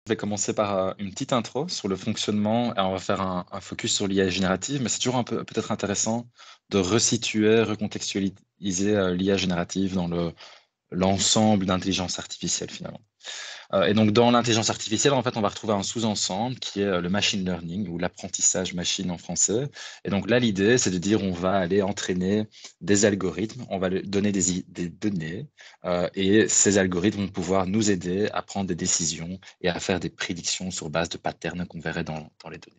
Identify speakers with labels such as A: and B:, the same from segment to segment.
A: Je vais commencer par une petite intro sur le fonctionnement et on va faire un focus sur l'IA générative, mais c'est toujours un peu peut-être intéressant de resituer, recontextualiser l'IA générative dans l'ensemble d'intelligence artificielle finalement. Et donc, dans l'intelligence artificielle, en fait, on va retrouver un sous-ensemble qui est le machine learning ou l'apprentissage machine en français. Et donc là, l'idée, c'est de dire on va aller entraîner des algorithmes, on va leur donner des données, et ces algorithmes vont pouvoir nous aider à prendre des décisions et à faire des prédictions sur base de patterns qu'on verrait dans les données.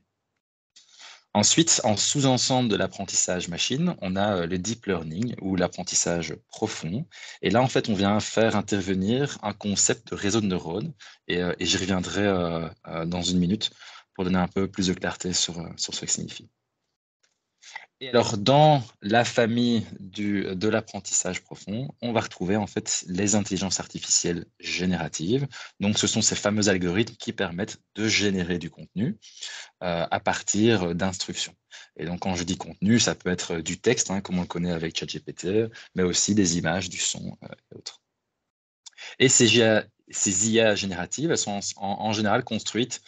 A: Ensuite, en sous-ensemble de l'apprentissage machine, on a le deep learning ou l'apprentissage profond. Et là, en fait, on vient faire intervenir un concept de réseau de neurones. Et j'y reviendrai dans une minute pour donner un peu plus de clarté sur ce que signifie. Et alors, dans la famille de l'apprentissage profond, on va retrouver en fait les intelligences artificielles génératives. Donc, ce sont ces fameux algorithmes qui permettent de générer du contenu à partir d'instructions. Et donc, quand je dis contenu, ça peut être du texte, hein, comme on le connaît avec ChatGPT, mais aussi des images, du son et autres. Et ces IA génératives, elles sont en général construites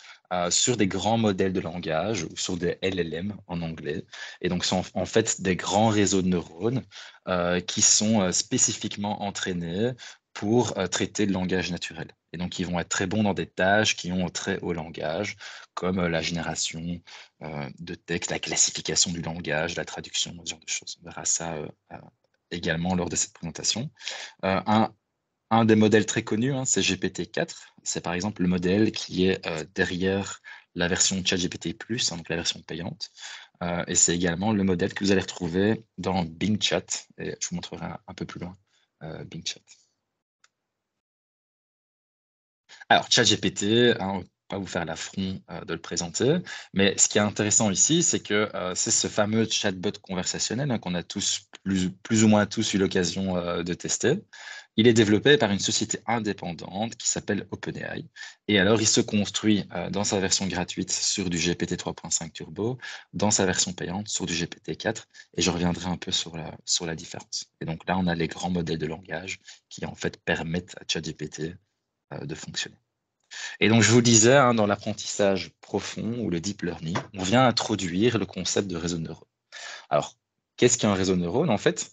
A: sur des grands modèles de langage ou sur des LLM en anglais. Et donc, sont en fait des grands réseaux de neurones qui sont spécifiquement entraînés pour traiter le langage naturel. Et donc, ils vont être très bons dans des tâches qui ont très haut langage, comme la génération de texte, la classification du langage, la traduction, ce genre de choses. On verra ça également lors de cette présentation. Un des modèles très connus, hein, c'est GPT-4. C'est par exemple le modèle qui est derrière la version ChatGPT+, hein, donc la version payante. Et c'est également le modèle que vous allez retrouver dans Bing Chat. Et je vous montrerai un peu plus loin Bing Chat. Alors, ChatGPT, hein, on ne va pas vous faire l'affront de le présenter, mais ce qui est intéressant ici, c'est que c'est ce fameux chatbot conversationnel hein, qu'on a tous, plus ou moins tous eu l'occasion de tester. Il est développé par une société indépendante qui s'appelle OpenAI. Et alors, il se construit dans sa version gratuite sur du GPT 3.5 Turbo, dans sa version payante sur du GPT 4. Et je reviendrai un peu sur la différence. Et donc là, on a les grands modèles de langage qui en fait permettent à ChatGPT de fonctionner. Et donc, je vous disais, hein, dans l'apprentissage profond ou le deep learning, on vient introduire le concept de réseau de neurones. Alors, qu'est-ce qu'un réseau de neurones? En fait,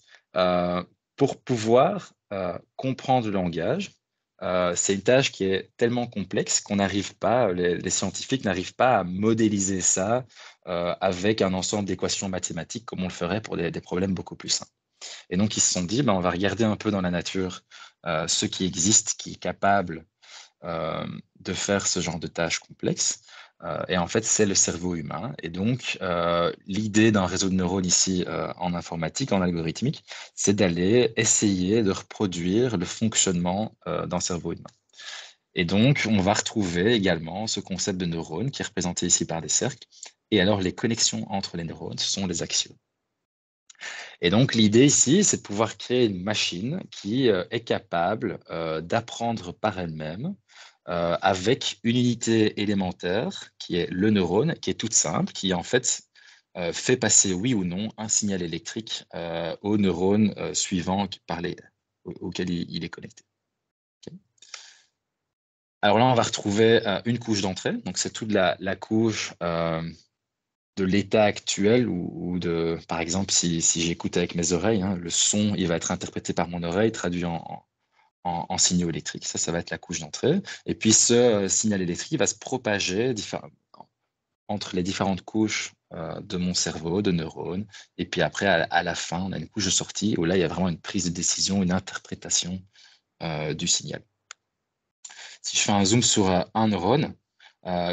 A: pour pouvoir comprendre le langage, c'est une tâche qui est tellement complexe qu'on n'arrive pas, les scientifiques n'arrivent pas à modéliser ça avec un ensemble d'équations mathématiques comme on le ferait pour des problèmes beaucoup plus simples. Et donc, ils se sont dit, ben, on va regarder un peu dans la nature ce qui existe, qui est capable de faire ce genre de tâches complexes. Et en fait, c'est le cerveau humain. Et donc, l'idée d'un réseau de neurones ici en informatique, en algorithmique, c'est d'aller essayer de reproduire le fonctionnement d'un cerveau humain. Et donc, on va retrouver également ce concept de neurones qui est représenté ici par des cercles. Et alors, les connexions entre les neurones, ce sont les axiomes. Et donc, l'idée ici, c'est de pouvoir créer une machine qui est capable d'apprendre par elle-même avec une unité élémentaire qui est le neurone, qui est toute simple, qui en fait fait passer oui ou non un signal électrique au neurone suivant auquel il est connecté. Okay. Alors là, on va retrouver une couche d'entrée. Donc, c'est toute la couche de l'état actuel ou par exemple, si j'écoute avec mes oreilles, hein, le son, il va être interprété par mon oreille, traduit en signaux électriques. Ça va être la couche d'entrée. Et puis, ce signal électrique va se propager entre les différentes couches de mon cerveau, de neurones. Et puis après, à la fin, on a une couche de sortie où là, il y a vraiment une prise de décision, une interprétation du signal. Si je fais un zoom sur un neurone,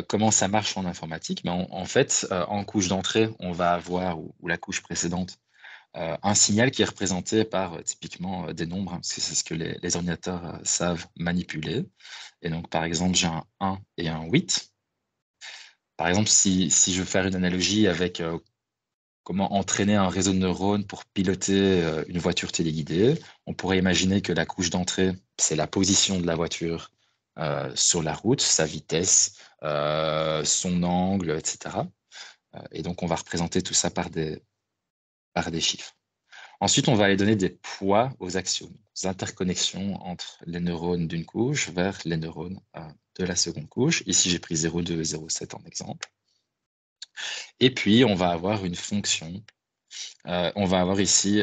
A: comment ça marche en informatique? Ben, en fait, en couche d'entrée, on va avoir, ou la couche précédente, un signal qui est représenté par typiquement des nombres, hein, parce que c'est ce que les ordinateurs savent manipuler. Et donc, par exemple, j'ai un 1 et un 8. Par exemple, si je veux faire une analogie avec comment entraîner un réseau de neurones pour piloter une voiture téléguidée, on pourrait imaginer que la couche d'entrée, c'est la position de la voiture sur la route, sa vitesse, son angle, etc. Et donc, on va représenter tout ça par des chiffres. Ensuite, on va aller donner des poids aux axiomes, aux interconnexions entre les neurones d'une couche vers les neurones de la seconde couche. Ici, j'ai pris 0,2 et 0,7 en exemple. Et puis, on va avoir une fonction. On va avoir ici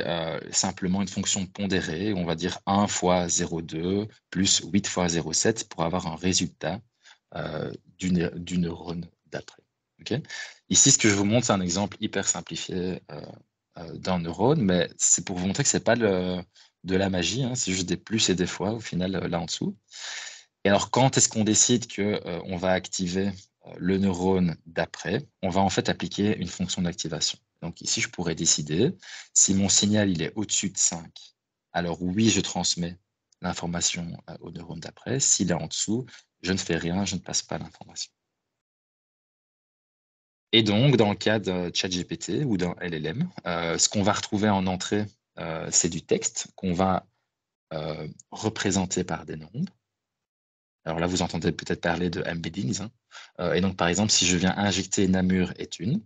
A: simplement une fonction pondérée. On va dire 1 fois 0,2 plus 8 fois 0,7 pour avoir un résultat du neurone d'après. Okay. Ici, ce que je vous montre, c'est un exemple hyper simplifié d'un neurone, mais c'est pour vous montrer que ce n'est pas de la magie, hein, c'est juste des plus et des fois au final là en dessous. Et alors, quand est-ce qu'on décide qu'on va activer le neurone d'après? On va en fait appliquer une fonction d'activation. Donc ici, je pourrais décider, si mon signal il est au-dessus de 5, alors oui, je transmets l'information au neurone d'après. S'il est en dessous, je ne fais rien, je ne passe pas l'information. Et donc, dans le cas de ChatGPT ou d'un LLM, ce qu'on va retrouver en entrée, c'est du texte qu'on va représenter par des nombres. Alors là, vous entendez peut-être parler de embeddings, hein. Et donc, par exemple, si je viens injecter Namur est une,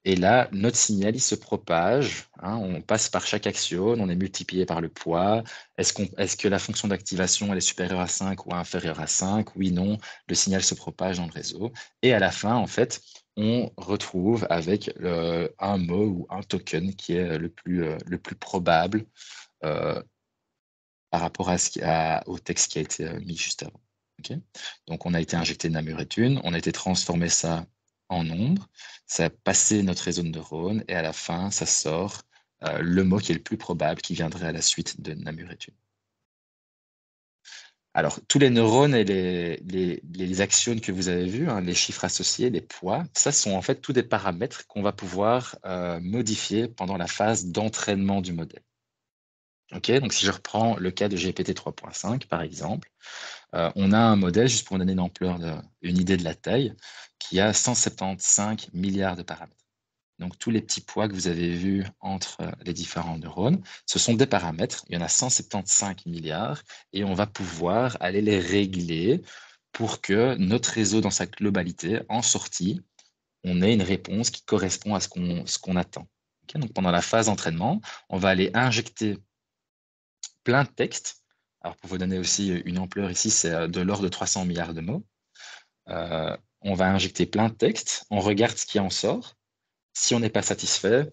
A: et là, notre signal, il se propage, hein, on passe par chaque axiome, on est multiplié par le poids. Est-ce que la fonction d'activation, elle est supérieure à 5 ou inférieure à 5? Oui, non, le signal se propage dans le réseau. Et à la fin, en fait, on retrouve avec un mot ou un token qui est le plus probable par rapport au texte qui a été mis juste avant. Okay. Donc, on a été injecté Namur est une, on a été transformé ça en nombre, ça a passé notre réseau de neurones, et à la fin, ça sort le mot qui est le plus probable qui viendrait à la suite de Namur est une. Alors, tous les neurones et les axiomes que vous avez vus, hein, les chiffres associés, les poids, ça sont en fait tous des paramètres qu'on va pouvoir modifier pendant la phase d'entraînement du modèle. Okay, donc si je reprends le cas de GPT 3.5, par exemple, on a un modèle, juste pour donner une idée de la taille, qui a 175 milliards de paramètres. Donc tous les petits poids que vous avez vus entre les différents neurones, ce sont des paramètres. Il y en a 175 milliards et on va pouvoir aller les régler pour que notre réseau dans sa globalité, en sortie, on ait une réponse qui correspond à ce qu'on attend. Okay, donc pendant la phase d'entraînement, on va aller injecter plein de textes. Alors, pour vous donner aussi une ampleur ici, c'est de l'ordre de 300 milliards de mots. On va injecter plein de textes, on regarde ce qui en sort. Si on n'est pas satisfait,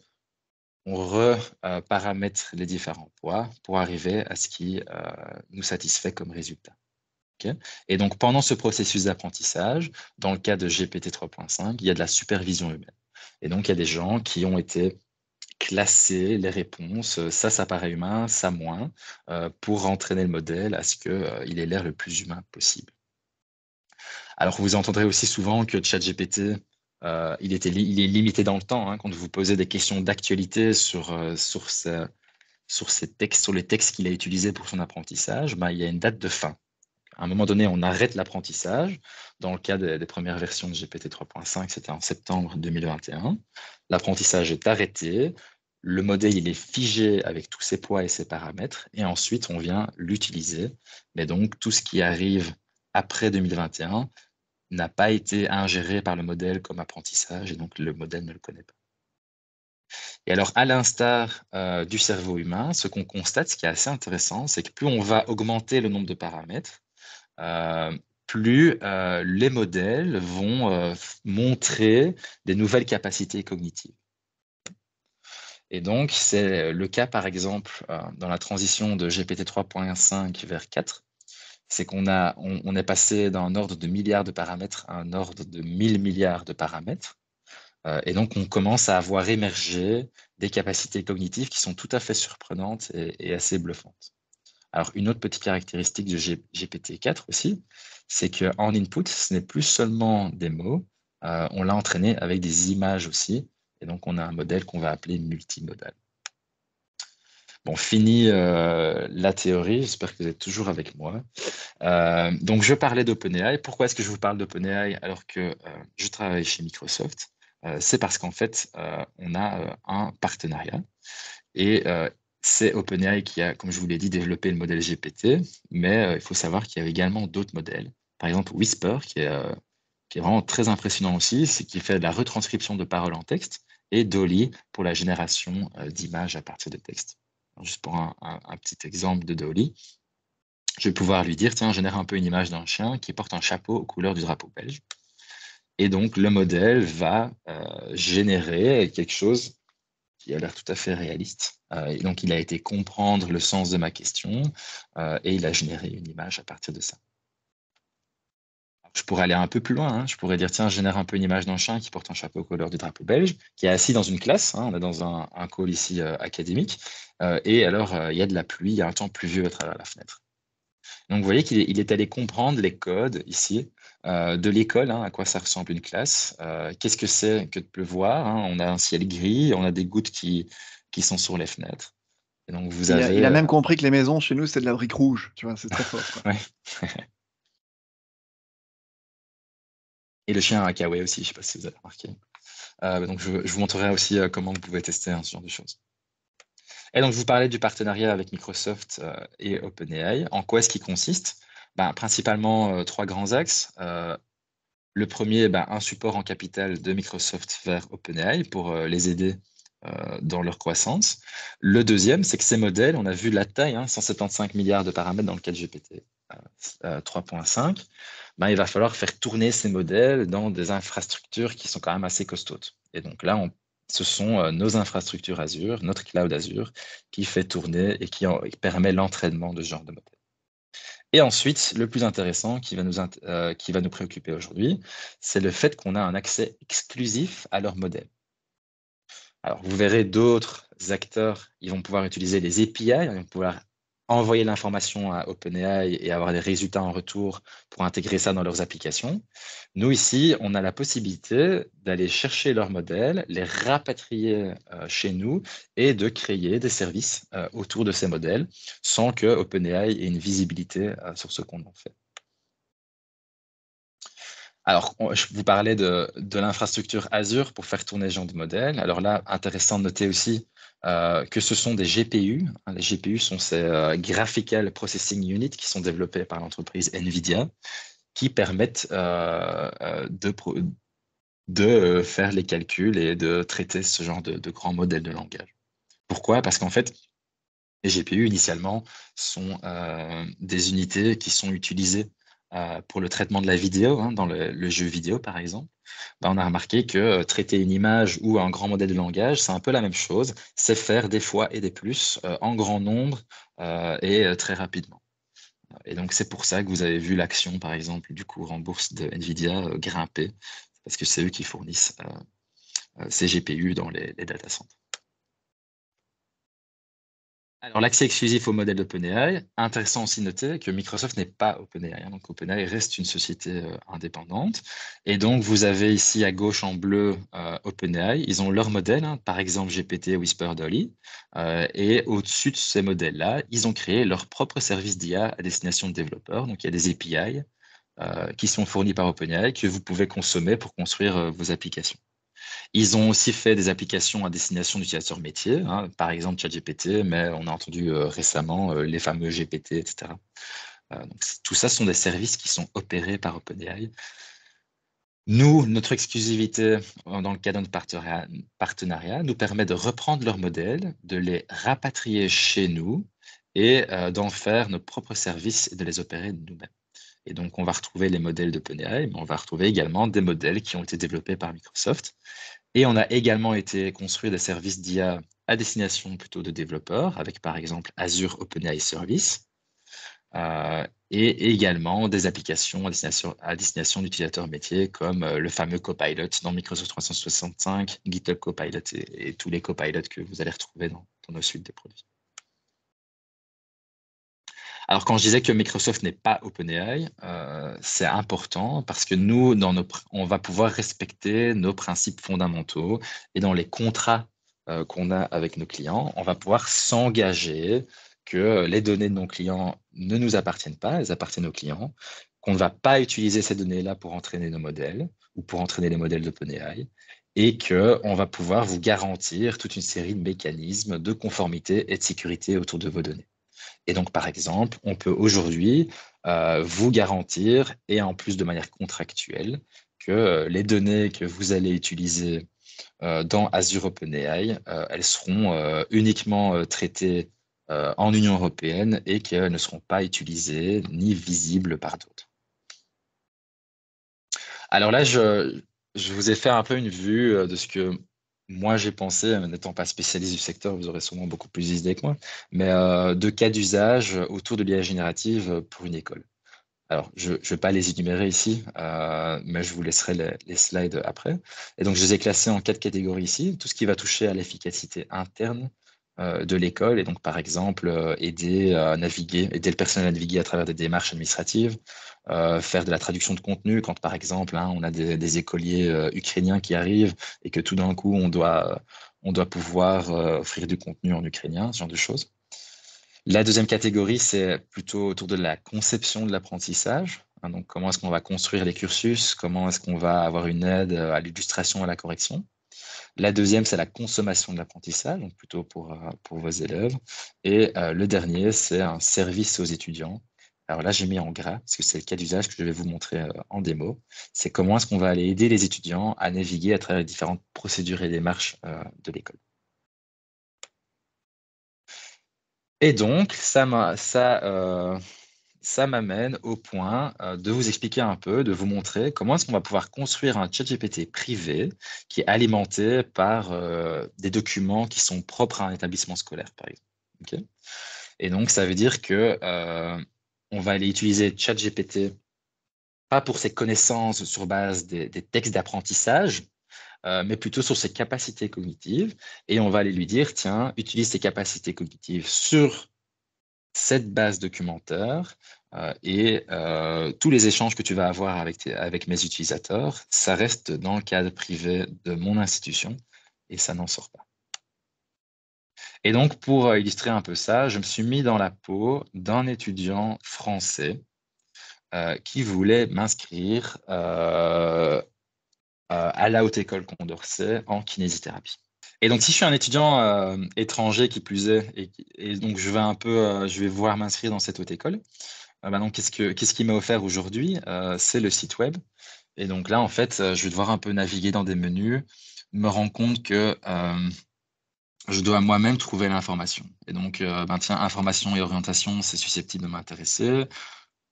A: on reparamètre les différents poids pour arriver à ce qui nous satisfait comme résultat. Okay. Et donc, pendant ce processus d'apprentissage, dans le cas de GPT 3.5, il y a de la supervision humaine. Et donc, il y a des gens qui ont été classer les réponses, ça paraît humain, ça moins, pour entraîner le modèle à ce qu'il ait l'air le plus humain possible. Alors, vous entendrez aussi souvent que ChatGPT, il est limité dans le temps, hein, quand vous posez des questions d'actualité sur les textes qu'il a utilisés pour son apprentissage, il y a une date de fin. À un moment donné, on arrête l'apprentissage. Dans le cas des premières versions de GPT 3.5, c'était en septembre 2021. L'apprentissage est arrêté. Le modèle, il est figé avec tous ses poids et ses paramètres. Et ensuite, on vient l'utiliser. Mais donc, tout ce qui arrive après 2021 n'a pas été ingéré par le modèle comme apprentissage. Et donc, le modèle ne le connaît pas. Et alors, à l'instar du cerveau humain, ce qu'on constate, ce qui est assez intéressant, c'est que plus on va augmenter le nombre de paramètres, plus les modèles vont montrer des nouvelles capacités cognitives. Et donc, c'est le cas, par exemple, dans la transition de GPT 3.5 vers 4, c'est qu'on est passé d'un ordre de milliards de paramètres à un ordre de 1000 milliards de paramètres. Et donc, on commence à avoir émergé des capacités cognitives qui sont tout à fait surprenantes et assez bluffantes. Alors, une autre petite caractéristique de GPT-4 aussi, c'est qu'en input, ce n'est plus seulement des mots, on l'a entraîné avec des images aussi, et donc on a un modèle qu'on va appeler multimodal. Bon, fini la théorie, j'espère que vous êtes toujours avec moi. Donc, je parlais d'OpenAI. Pourquoi est-ce que je vous parle d'OpenAI alors que je travaille chez Microsoft? C'est parce qu'en fait, on a un partenariat. Et c'est OpenAI qui a, comme je vous l'ai dit, développé le modèle GPT, mais il faut savoir qu'il y a également d'autres modèles. Par exemple, Whisper, qui est vraiment très impressionnant aussi, c'est qu'il fait de la retranscription de paroles en texte, et Dolly pour la génération d'images à partir de texte. Alors, juste pour un petit exemple de Dolly, je vais pouvoir lui dire, tiens, génère un peu une image d'un chien qui porte un chapeau aux couleurs du drapeau belge. Et donc, le modèle va générer quelque chose qui a l'air tout à fait réaliste. Et donc, il a été comprendre le sens de ma question et il a généré une image à partir de ça. Je pourrais aller un peu plus loin. Hein. Je pourrais dire, tiens, je génère un peu une image d'un chien qui porte un chapeau aux couleurs du drapeau belge, qui est assis dans une classe. Hein. On est dans un call ici académique. Et alors, il y a de la pluie, il y a un temps pluvieux à travers la fenêtre. Donc, vous voyez qu'il est allé comprendre les codes ici de l'école, hein, à quoi ça ressemble une classe, qu'est-ce que c'est que de pleuvoir. Hein. On a un ciel gris, on a des gouttes qui sont sur les fenêtres. Et donc, vous
B: Il a
A: avez...
B: même compris que les maisons chez nous, c'est de la brique rouge, tu vois? C'est très fort, quoi.
A: ouais. Et le chien a un kawaii aussi, je ne sais pas si vous avez remarqué. Donc, je vous montrerai aussi comment vous pouvez tester ce genre de choses. Et donc, je vous parlais du partenariat avec Microsoft et OpenAI. En quoi est-ce qu'il consiste? Principalement trois grands axes. Le premier, un support en capital de Microsoft vers OpenAI pour les aider dans leur croissance. Le deuxième, c'est que ces modèles, on a vu la taille, 175 milliards de paramètres dans le cas de GPT 3.5, il va falloir faire tourner ces modèles dans des infrastructures qui sont quand même assez costaudes. Et donc là, ce sont nos infrastructures Azure, notre cloud Azure, qui fait tourner et qui permet l'entraînement de ce genre de modèles. Et ensuite, le plus intéressant qui va nous préoccuper aujourd'hui, c'est le fait qu'on a un accès exclusif à leurs modèles. Alors, vous verrez d'autres acteurs, ils vont pouvoir utiliser les API, ils vont pouvoir envoyer l'information à OpenAI et avoir des résultats en retour pour intégrer ça dans leurs applications. Nous, ici, on a la possibilité d'aller chercher leurs modèles, les rapatrier chez nous et de créer des services autour de ces modèles sans que OpenAI ait une visibilité sur ce qu'on en fait. Alors, je vous parlais de l'infrastructure Azure pour faire tourner ce genre de modèle. Alors là, intéressant de noter aussi que ce sont des GPU. Les GPU sont ces Graphical Processing Units qui sont développés par l'entreprise NVIDIA, qui permettent de faire les calculs et de traiter ce genre de grands modèles de langage. Pourquoi? Parce qu'en fait, les GPU, initialement, sont des unités qui sont utilisées pour le traitement de la vidéo, dans le jeu vidéo, par exemple. On a remarqué que traiter une image ou un grand modèle de langage, c'est un peu la même chose. C'est faire des fois et des plus en grand nombre et très rapidement. Et donc, c'est pour ça que vous avez vu l'action, par exemple, du cours en bourse de NVIDIA grimper, parce que c'est eux qui fournissent ces GPU dans les data centers. Alors, l'accès exclusif au modèle d'OpenAI, intéressant aussi de noter que Microsoft n'est pas OpenAI. Donc, OpenAI reste une société indépendante. Et donc, vous avez ici à gauche en bleu OpenAI. Ils ont leur modèle, par exemple GPT, Whisper, Dolly. Et au-dessus de ces modèles-là, ils ont créé leur propre service d'IA à destination de développeurs. Donc, il y a des API qui sont fournis par OpenAI que vous pouvez consommer pour construire vos applications. Ils ont aussi fait des applications à destination d'utilisateurs métiers, par exemple ChatGPT, mais on a entendu récemment les fameux GPT, etc. Donc, tout ça sont des services qui sont opérés par OpenAI. Nous, notre exclusivité dans le cadre de partenariat nous permet de reprendre leurs modèles, de les rapatrier chez nous et d'en faire nos propres services et de les opérer nous-mêmes. Et donc, on va retrouver les modèles d'OpenAI, mais on va retrouver également des modèles qui ont été développés par Microsoft. Et on a également été construire des services d'IA à destination plutôt de développeurs, avec par exemple Azure OpenAI Service, et également des applications à destination d'utilisateurs métiers comme le fameux Copilot dans Microsoft 365, GitHub Copilot et tous les copilotes que vous allez retrouver dans nos suites de produits. Alors, quand je disais que Microsoft n'est pas OpenAI, c'est important parce que nous, on va pouvoir respecter nos principes fondamentaux et dans les contrats qu'on a avec nos clients, on va pouvoir s'engager que les données de nos clients ne nous appartiennent pas, elles appartiennent aux clients, qu'on ne va pas utiliser ces données-là pour entraîner nos modèles ou pour entraîner les modèles d'OpenAI et qu'on va pouvoir vous garantir toute une série de mécanismes de conformité et de sécurité autour de vos données. Et donc, par exemple, on peut aujourd'hui vous garantir, et en plus de manière contractuelle, que les données que vous allez utiliser dans Azure OpenAI, elles seront uniquement traitées en Union européenne et qu'elles ne seront pas utilisées ni visibles par d'autres. Alors là, je vous ai fait un peu une vue de ce que moi j'ai pensé, n'étant pas spécialiste du secteur, vous aurez sûrement beaucoup plus d'idées que moi, mais de cas d'usage autour de l'IA générative pour une école. Alors, je ne vais pas les énumérer ici, mais je vous laisserai les slides après. Et donc, je les ai classés en 4 catégories ici. Tout ce qui va toucher à l'efficacité interne de l'école, et donc, par exemple, aider le personnel à naviguer à travers des démarches administratives, faire de la traduction de contenu quand, par exemple, on a des écoliers ukrainiens qui arrivent et que tout d'un coup, on doit pouvoir offrir du contenu en ukrainien, ce genre de choses. La deuxième catégorie, c'est plutôt autour de la conception de l'apprentissage. Donc, comment est-ce qu'on va construire les cursus? Comment est-ce qu'on va avoir une aide à l'illustration, à la correction? La deuxième, c'est la consommation de l'apprentissage, donc plutôt pour vos élèves. Et le dernier, c'est un service aux étudiants. Alors là, j'ai mis en gras, parce que c'est le cas d'usage que je vais vous montrer en démo. C'est comment est-ce qu'on va aller aider les étudiants à naviguer à travers les différentes procédures et démarches de l'école. Et donc, ça m'amène au point de vous expliquer un peu, de vous montrer comment est-ce qu'on va pouvoir construire un ChatGPT privé qui est alimenté par des documents qui sont propres à un établissement scolaire, par exemple. Okay. Et donc, ça veut dire que on va aller utiliser ChatGPT pas pour ses connaissances sur base des textes d'apprentissage, mais plutôt sur ses capacités cognitives. Et on va aller lui dire, tiens, utilise tes capacités cognitives sur cette base documentaire et tous les échanges que tu vas avoir avec mes utilisateurs, ça reste dans le cadre privé de mon institution et ça n'en sort pas. Et donc, pour illustrer un peu ça, je me suis mis dans la peau d'un étudiant français qui voulait m'inscrire à la Haute École Condorcet en kinésithérapie. Et donc, si je suis un étudiant étranger qui plus est, et donc je vais vouloir m'inscrire dans cette haute école, donc qu'est-ce qui m'a offert aujourd'hui? C'est le site web. Et donc là, en fait, je vais devoir un peu naviguer dans des menus, me rendre compte que je dois moi-même trouver l'information. Et donc, tiens, information et orientation, c'est susceptible de m'intéresser.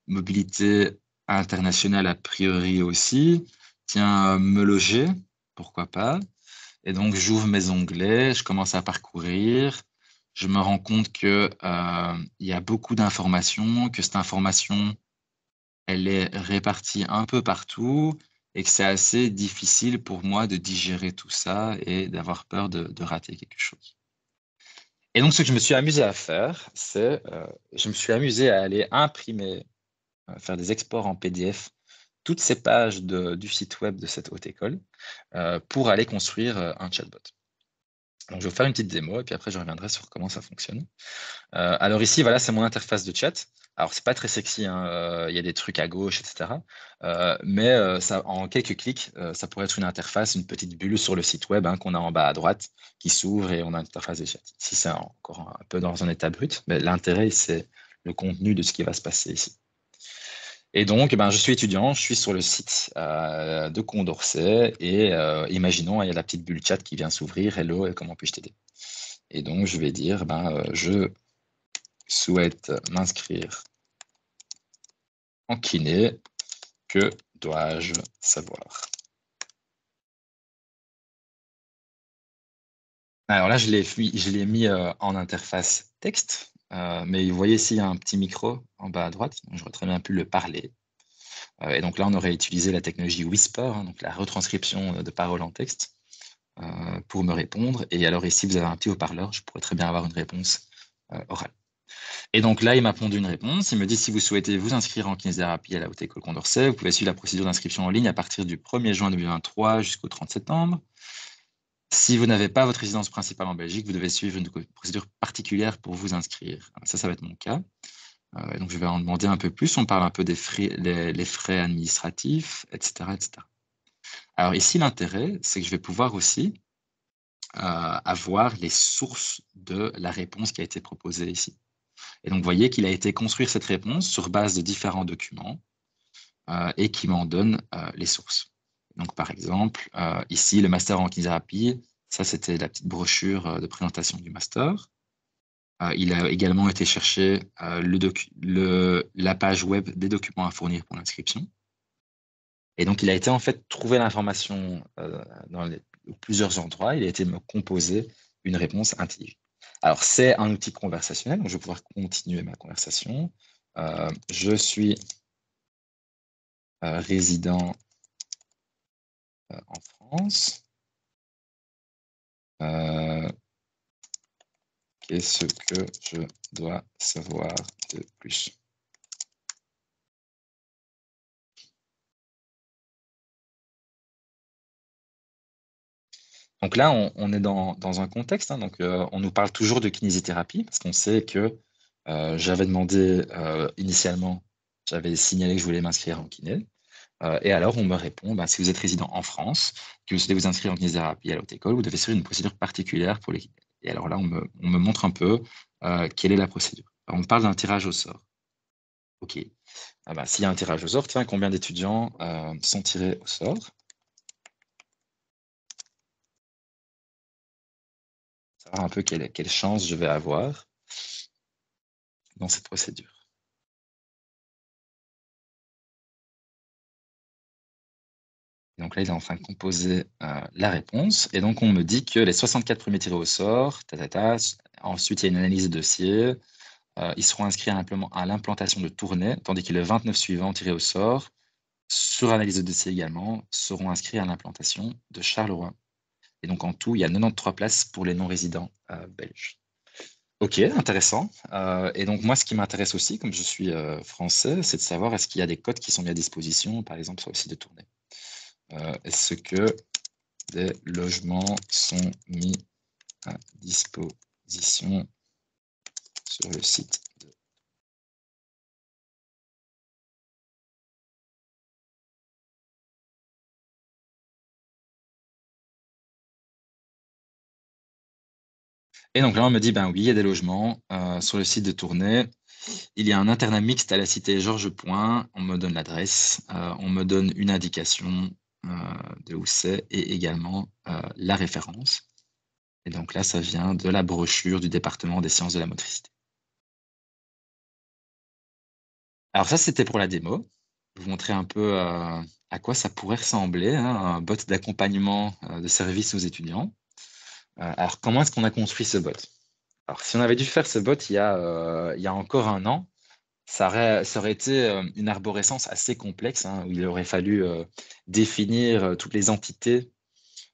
A: Mobilité internationale, a priori aussi. Tiens, me loger, pourquoi pas. Et donc, j'ouvre mes onglets, je commence à parcourir. Je me rends compte que il y a beaucoup d'informations, que cette information, elle est répartie un peu partout et que c'est assez difficile pour moi de digérer tout ça et d'avoir peur de rater quelque chose. Et donc, ce que je me suis amusé à faire, c'est je me suis amusé à aller imprimer, faire des exports en PDF, toutes ces pages du site web de cette haute école pour aller construire un chatbot. Donc, je vais vous faire une petite démo et puis après, je reviendrai sur comment ça fonctionne. Alors ici, voilà, c'est mon interface de chat. Alors, c'est pas très sexy, hein, il y a des trucs à gauche, etc. Mais ça, en quelques clics, ça pourrait être une interface, une petite bulle sur le site web qu'on a en bas à droite qui s'ouvre et on a une interface de chat. Ici, c'est encore un peu dans un état brut, mais l'intérêt, c'est le contenu de ce qui va se passer ici. Et donc, je suis étudiant, je suis sur le site de Condorcet et imaginons, il y a la petite bulle chat qui vient s'ouvrir. Hello, et comment puis-je t'aider? Et donc, je vais dire, je souhaite m'inscrire en kiné. Que dois-je savoir? Alors là, je l'ai mis en interface texte, mais vous voyez ici, il y a un petit micro en bas à droite. J'aurais très bien pu le parler. Et donc là, on aurait utilisé la technologie Whisper, donc la retranscription de paroles en texte, pour me répondre. Et alors ici, vous avez un petit haut-parleur, je pourrais très bien avoir une réponse orale. Et donc là, il m'a pondu une réponse. Il me dit, si vous souhaitez vous inscrire en kinésithérapie à la Haute École Condorcet, vous pouvez suivre la procédure d'inscription en ligne à partir du 1er juin 2023 jusqu'au 30 septembre. Si vous n'avez pas votre résidence principale en Belgique, vous devez suivre une procédure particulière pour vous inscrire. Ça va être mon cas. Donc, je vais en demander un peu plus. On parle un peu des frais, les frais administratifs, etc., etc. Alors ici, l'intérêt, c'est que je vais pouvoir aussi avoir les sources de la réponse qui a été proposée ici. Et donc, vous voyez qu'il a été construire cette réponse sur base de différents documents et qui m'en donne les sources. Donc, par exemple, ici, le master en kinésithérapie, ça, c'était la petite brochure de présentation du master. Il a également été chercher la page web des documents à fournir pour l'inscription. Et donc, il a été en fait trouver l'information dans plusieurs endroits. Il a été me composer une réponse intelligible. Alors, c'est un outil conversationnel, donc je vais pouvoir continuer ma conversation. Je suis résident en France. Qu'est-ce que je dois savoir de plus? Donc là, on est dans un contexte, hein, donc on nous parle toujours de kinésithérapie, parce qu'on sait que j'avais demandé initialement, j'avais signalé que je voulais m'inscrire en kiné, et alors on me répond, si vous êtes résident en France, que vous souhaitez vous inscrire en kinésithérapie à la haute école, vous devez suivre une procédure particulière pour les kinés. Et alors là, on me montre un peu quelle est la procédure. Alors, on parle d'un tirage au sort. OK. S'il y a un tirage au sort, tiens, combien d'étudiants sont tirés au sort? Savoir un peu quelle chance je vais avoir dans cette procédure. Donc là, il est en train de composer la réponse. Et donc, on me dit que les 64 premiers tirés au sort, ensuite, il y a une analyse de dossier. Ils seront inscrits à l'implantation de Tournai, tandis que les 29 suivants tirés au sort, sur analyse de dossier également, seront inscrits à l'implantation de Charleroi. Et donc, en tout, il y a 93 places pour les non-résidents belges. Ok, intéressant. Et donc, moi, ce qui m'intéresse aussi, comme je suis français, c'est de savoir est-ce qu'il y a des codes qui sont mis à disposition, par exemple, sur le site de Tournai. Est-ce que des logements sont mis à disposition sur le site de... Et donc là, on me dit, oui, il y a des logements sur le site de Tournai. Il y a un internat mixte à la cité Georges Point. On me donne l'adresse, on me donne une indication de où c'est et également la référence. Et donc là, ça vient de la brochure du département des sciences de la motricité. Alors ça, c'était pour la démo. Vous montrer un peu à quoi ça pourrait ressembler, hein, un bot d'accompagnement de service aux étudiants. Alors, comment est-ce qu'on a construit ce bot? Alors, si on avait dû faire ce bot il y a encore un an, ça aurait été une arborescence assez complexe, hein, où il aurait fallu définir toutes les entités,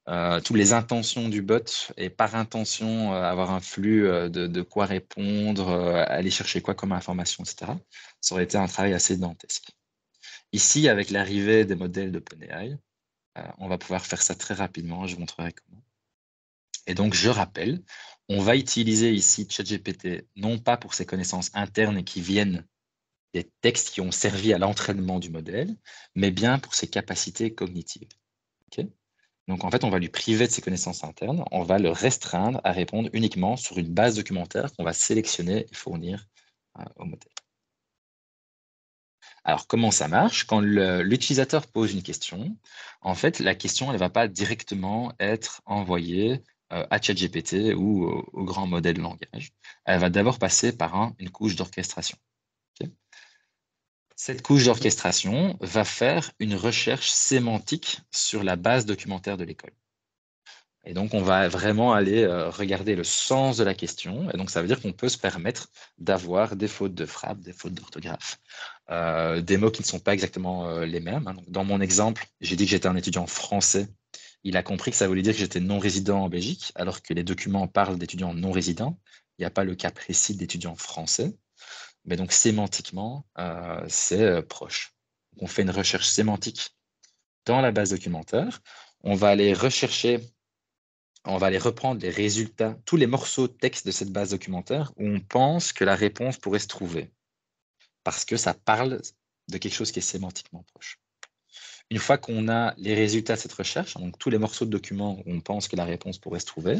A: toutes les intentions du bot, et par intention, avoir un flux de quoi répondre, aller chercher quoi comme information, etc. Ça aurait été un travail assez dantesque. Ici, avec l'arrivée des modèles d'OpenAI, on va pouvoir faire ça très rapidement. Je vous montrerai comment. Et donc, je rappelle, on va utiliser ici ChatGPT, non pas pour ses connaissances internes qui viennent des textes qui ont servi à l'entraînement du modèle, mais bien pour ses capacités cognitives. Okay. Donc, en fait, on va lui priver de ses connaissances internes, on va le restreindre à répondre uniquement sur une base documentaire qu'on va sélectionner et fournir au modèle. Alors, comment ça marche? Quand l'utilisateur pose une question, en fait, la question, elle ne va pas directement être envoyée à ChatGPT ou au grand modèle de langage. Elle va d'abord passer par une couche d'orchestration. Okay. Cette couche d'orchestration va faire une recherche sémantique sur la base documentaire de l'école. Et donc, on va vraiment aller regarder le sens de la question. Et donc, ça veut dire qu'on peut se permettre d'avoir des fautes de frappe, des fautes d'orthographe, des mots qui ne sont pas exactement les mêmes. Hein. Donc, dans mon exemple, j'ai dit que j'étais un étudiant français. Il a compris que ça voulait dire que j'étais non résident en Belgique, alors que les documents parlent d'étudiants non résidents. Il n'y a pas le cas précis d'étudiants français. Mais donc, sémantiquement, c'est proche. Donc, on fait une recherche sémantique dans la base documentaire. On va aller rechercher, on va aller reprendre les résultats, tous les morceaux de texte de cette base documentaire où on pense que la réponse pourrait se trouver, parce que ça parle de quelque chose qui est sémantiquement proche. Une fois qu'on a les résultats de cette recherche, donc tous les morceaux de documents où on pense que la réponse pourrait se trouver,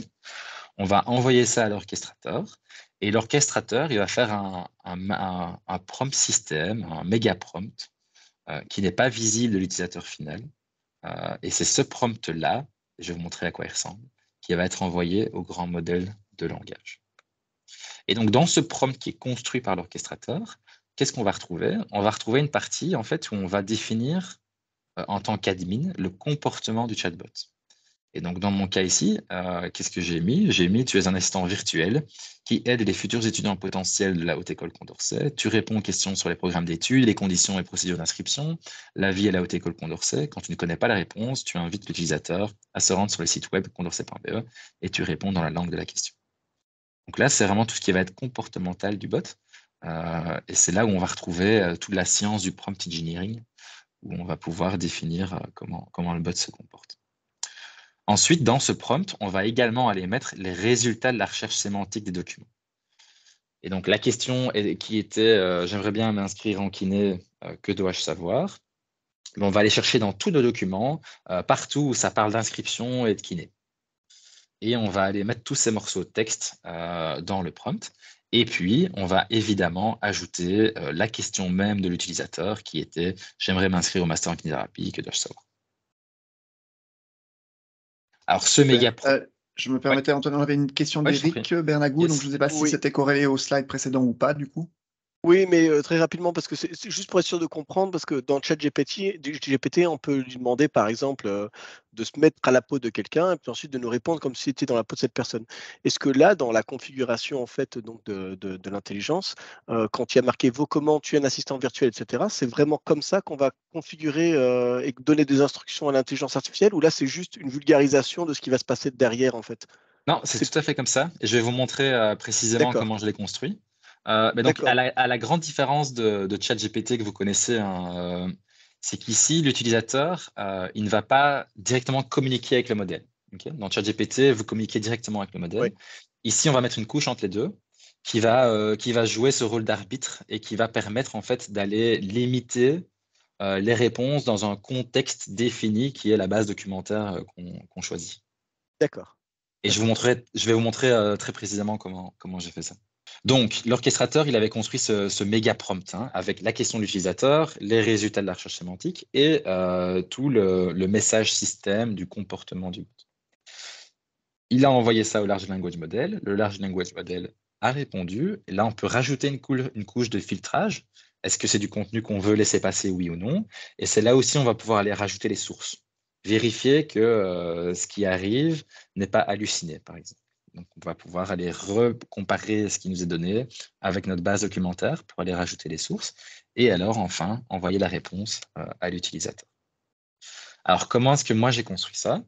A: on va envoyer ça à l'orchestrateur, et l'orchestrateur, il va faire un prompt système, un méga prompt, qui n'est pas visible de l'utilisateur final, Et c'est ce prompt-là, je vais vous montrer à quoi il ressemble, qui va être envoyé au grand modèle de langage. Et donc, dans ce prompt qui est construit par l'orchestrateur, qu'est-ce qu'on va retrouver? On va retrouver une partie en fait, où on va définir en tant qu'admin le comportement du chatbot. Et donc, dans mon cas ici, qu'est-ce que j'ai mis? J'ai mis, tu es un assistant virtuel qui aide les futurs étudiants potentiels de la Haute École Condorcet. Tu réponds aux questions sur les programmes d'études, les conditions et procédures d'inscription, la vie à la Haute École Condorcet. Quand tu ne connais pas la réponse, tu invites l'utilisateur à se rendre sur le site web condorcet.be et tu réponds dans la langue de la question. Donc là, c'est vraiment tout ce qui va être comportemental du bot. Et c'est là où on va retrouver toute la science du prompt engineering, où on va pouvoir définir comment le bot se comporte. Ensuite, dans ce prompt, on va également aller mettre les résultats de la recherche sémantique des documents. Et donc, la question qui était j'aimerais bien m'inscrire en kiné, que dois-je savoir? On va aller chercher dans tous nos documents, partout où ça parle d'inscription et de kiné. Et on va aller mettre tous ces morceaux de texte dans le prompt. Et puis, on va évidemment ajouter la question même de l'utilisateur qui était « J'aimerais m'inscrire au master en kinésithérapie, que dois-je savoir ?» Alors, ce méga prompt.
B: Je me permettais, Antoine, on avait une question
A: Ouais, je t'en prie.
B: d'Éric Bernagou,
A: Yes.
B: donc je ne sais pas si
C: Oui.
B: c'était corrélé au slide précédent ou pas, du coup.
C: Oui, mais très rapidement, parce que c'est juste pour être sûr de comprendre, parce que dans ChatGPT, on peut lui demander, par exemple, de se mettre à la peau de quelqu'un, et puis ensuite de nous répondre comme s'il était dans la peau de cette personne. Est-ce que là, dans la configuration en fait, donc de l'intelligence, quand il y a marqué vos commandes, tu es un assistant virtuel, etc., c'est vraiment comme ça qu'on va configurer et donner des instructions à l'intelligence artificielle, ou là, c'est juste une vulgarisation de ce qui va se passer derrière, en fait?
A: Non, c'est tout à fait comme ça. Et je vais vous montrer précisément comment je l'ai construit. Mais donc, à la grande différence de ChatGPT que vous connaissez, hein, c'est qu'ici, l'utilisateur, il ne va pas directement communiquer avec le modèle. Okay? Dans ChatGPT, vous communiquez directement avec le modèle.
C: Oui.
A: Ici, on va mettre une couche entre les deux qui va jouer ce rôle d'arbitre et qui va permettre en fait d'aller limiter les réponses dans un contexte défini qui est la base documentaire qu'on choisit.
C: D'accord.
A: Et je vais vous montrer très précisément comment j'ai fait ça. Donc, l'orchestrateur, il avait construit ce méga prompt avec la question de l'utilisateur, les résultats de la recherche sémantique et tout le message système du comportement du bot. Il a envoyé ça au Large Language Model. Le Large Language Model a répondu. Et là, on peut rajouter une couche de filtrage. Est-ce que c'est du contenu qu'on veut laisser passer, oui ou non? Et c'est là aussi, on va pouvoir aller rajouter les sources. Vérifier que ce qui arrive n'est pas halluciné, par exemple. Donc, on va pouvoir aller comparer ce qui nous est donné avec notre base documentaire pour aller rajouter les sources. Et alors, enfin, envoyer la réponse à l'utilisateur. Alors, comment est-ce que moi, j'ai construit ça?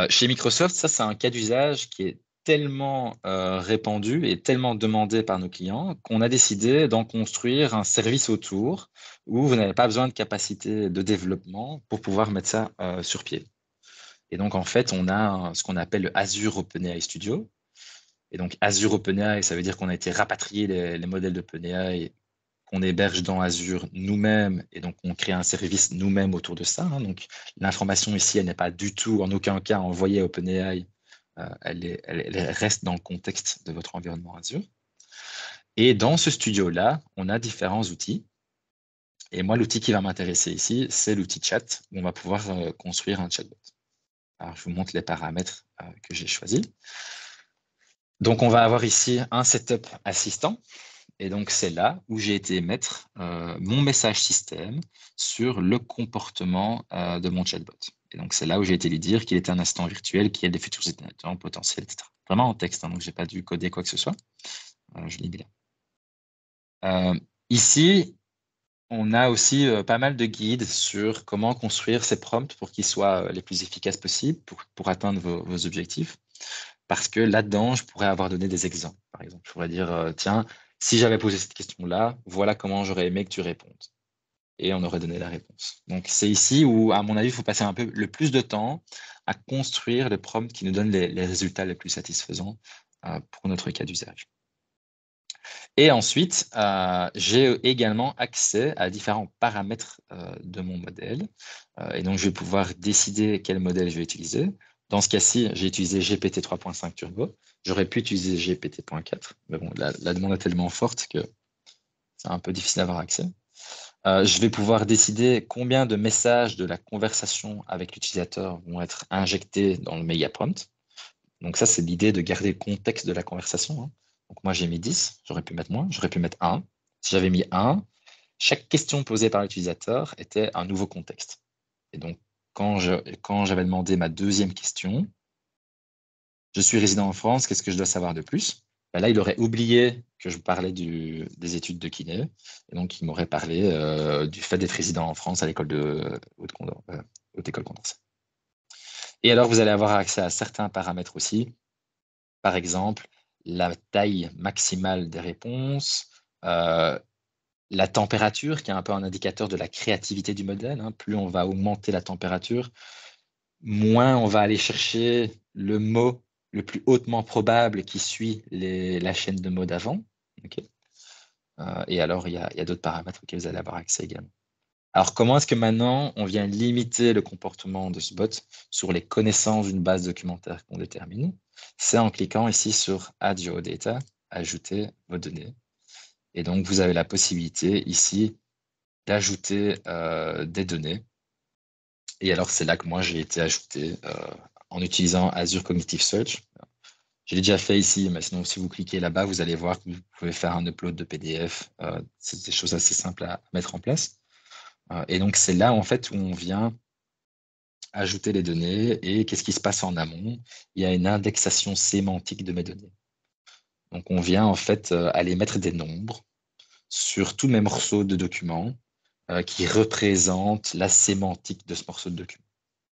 A: Chez Microsoft, ça, c'est un cas d'usage qui est tellement répandu et tellement demandé par nos clients qu'on a décidé d'en construire un service autour où vous n'avez pas besoin de capacité de développement pour pouvoir mettre ça sur pied. Et donc, en fait, on a ce qu'on appelle le Azure OpenAI Studio. Et donc, Azure OpenAI, ça veut dire qu'on a été rapatrier les modèles d'OpenAI qu'on héberge dans Azure nous-mêmes, et donc on crée un service nous-mêmes autour de ça. Donc, l'information ici, elle n'est pas du tout, en aucun cas, envoyée à OpenAI. Elle reste dans le contexte de votre environnement Azure. Et dans ce studio-là, on a différents outils. Et moi, l'outil qui va m'intéresser ici, c'est l'outil chat, où on va pouvoir construire un chatbot. Alors, je vous montre les paramètres que j'ai choisis. Donc, on va avoir ici un setup assistant. Et donc, c'est là où j'ai été mettre mon message système sur le comportement de mon chatbot. Et donc, c'est là où j'ai été lui dire qu'il était un assistant virtuel, qui a des futurs étudiants potentiels, etc. Vraiment en texte, donc je n'ai pas dû coder quoi que ce soit. Je lis bien. Ici, on a aussi pas mal de guides sur comment construire ces prompts pour qu'ils soient les plus efficaces possibles pour atteindre vos objectifs. Parce que là-dedans, je pourrais avoir donné des exemples. Par exemple, je pourrais dire, tiens, si j'avais posé cette question-là, voilà comment j'aurais aimé que tu répondes. Et on aurait donné la réponse. Donc, c'est ici où, à mon avis, il faut passer un peu le plus de temps à construire le prompt qui nous donne les résultats les plus satisfaisants pour notre cas d'usage. Et ensuite, j'ai également accès à différents paramètres de mon modèle. Et donc, je vais pouvoir décider quel modèle je vais utiliser. Dans ce cas-ci, j'ai utilisé GPT 3.5 Turbo. J'aurais pu utiliser GPT.4, mais bon, la demande est tellement forte que c'est un peu difficile d'avoir accès. Je vais pouvoir décider combien de messages de la conversation avec l'utilisateur vont être injectés dans le méga prompt. Donc ça, c'est l'idée de garder le contexte de la conversation, hein. Donc moi, j'ai mis 10, j'aurais pu mettre moins, j'aurais pu mettre 1. Si j'avais mis 1, chaque question posée par l'utilisateur était un nouveau contexte. Et donc, quand j'avais demandé ma deuxième question, je suis résident en France, qu'est-ce que je dois savoir de plus? Ben là, il aurait oublié que je parlais des études de kiné. Et donc, il m'aurait parlé du fait d'être résident en France à l'école de Haute École Condorcet. Et alors, vous allez avoir accès à certains paramètres aussi. Par exemple, la taille maximale des réponses, la température, qui est un peu un indicateur de la créativité du modèle, hein. Plus on va augmenter la température, moins on va aller chercher le mot le plus hautement probable qui suit la chaîne de mots d'avant. Okay. Et alors, il y a d'autres paramètres auxquels vous allez avoir accès également. Alors, comment est-ce que maintenant, on vient limiter le comportement de ce bot sur les connaissances d'une base documentaire qu'on détermine? C'est en cliquant ici sur Add Your Data, ajouter vos données. Et donc, vous avez la possibilité ici d'ajouter des données. Et alors, c'est là que moi, j'ai été ajouté en utilisant Azure Cognitive Search. Je l'ai déjà fait ici, mais sinon, si vous cliquez là-bas, vous allez voir que vous pouvez faire un upload de PDF. C'est des choses assez simples à mettre en place. Et donc, c'est là, en fait, où on vient ajouter les données. Et qu'est-ce qui se passe en amont? Il y a une indexation sémantique de mes données. Donc, on vient, en fait, aller mettre des nombres sur tous mes morceaux de documents qui représentent la sémantique de ce morceau de document